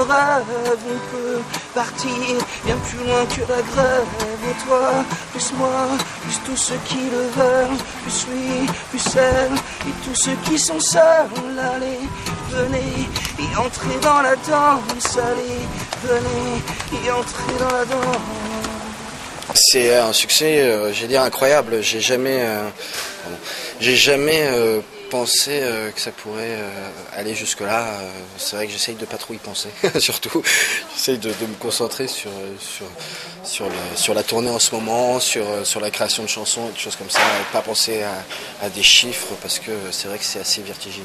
rêve, on peut partir bien plus loin que la grève. Et toi, plus moi, plus tous ceux qui le veulent, plus lui, plus elle, et tous ceux qui sont seuls. Allez, venez, et entrez dans la danse. Allez, venez, et entrez dans la danse. C'est un succès, j'ai dire, incroyable. J'ai jamais pensé que ça pourrait aller jusque-là. C'est vrai que j'essaye de pas trop y penser, surtout. J'essaye de me concentrer sur la tournée en ce moment, sur la création de chansons et des choses comme ça, et pas penser à des chiffres, parce que c'est vrai que c'est assez vertigineux.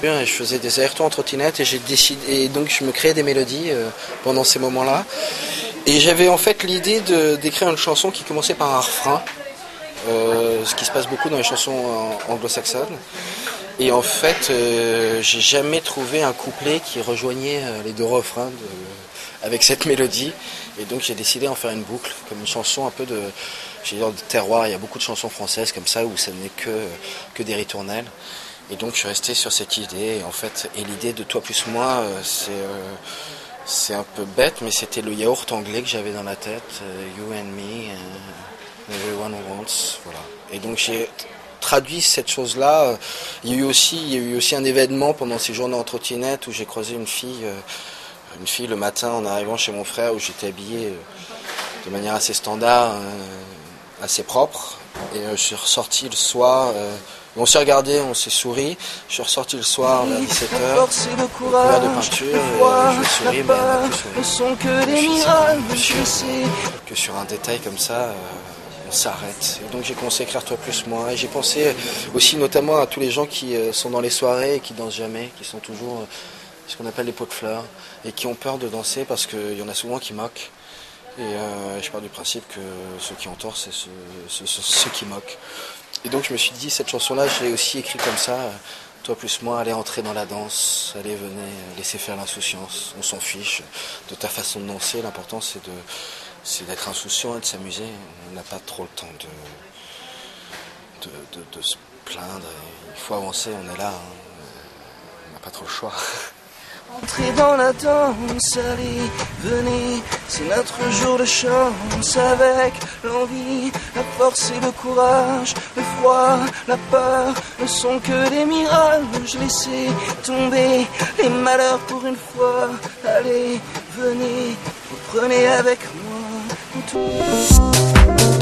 Je faisais des allers-retours en trottinette et donc je me créais des mélodies pendant ces moments-là. Et j'avais en fait l'idée d'écrire une chanson qui commençait par un refrain, ce qui se passe beaucoup dans les chansons anglo-saxonnes. Et en fait, j'ai jamais trouvé un couplet qui rejoignait les deux refrains avec cette mélodie. Et donc j'ai décidé d'en faire une boucle, comme une chanson un peu de terroir. Il y a beaucoup de chansons françaises comme ça où ça n'est que des ritournelles. Et donc je suis resté sur cette idée. Et l'idée de Toi plus moi, c'est un peu bête, mais c'était le yaourt anglais que j'avais dans la tête. You and me, everyone who wants. Voilà. Et donc j'ai traduit cette chose-là. Il y a eu aussi un événement pendant ces journées en trottinette où j'ai croisé une fille le matin en arrivant chez mon frère, où j'étais habillé de manière assez standard, assez propre. Et je suis ressorti le soir. On s'est regardé, on s'est souri. Je suis ressorti le soir vers 17h, couvert de peinture, et je me souris, mais elle m'a plus souri. Que sur un détail comme ça, on s'arrête. Et donc j'ai commencé à écrire Toi plus moi. Et j'ai pensé aussi notamment à tous les gens qui sont dans les soirées et qui dansent jamais, qui sont toujours ce qu'on appelle les pots de fleurs, et qui ont peur de danser parce qu'il y en a souvent qui moquent. Et je pars du principe que ceux qui ont tort, c'est ceux qui moquent. Et donc je me suis dit, cette chanson-là, je l'ai aussi écrite comme ça. Toi plus moi, allez entrer dans la danse, allez, venez, laissez faire l'insouciance. On s'en fiche de ta façon de danser. L'important, c'est d'être insouciant et de s'amuser. On n'a pas trop le temps de se plaindre. Il faut avancer, on est là. On n'a pas trop le choix. Entrez dans la danse, allez, venez, c'est notre jour de chance. Avec l'envie, la force et le courage, le froid, la peur ne sont que des mirages. Laissez tomber les malheurs pour une fois. Allez, venez, vous prenez avec moi tout.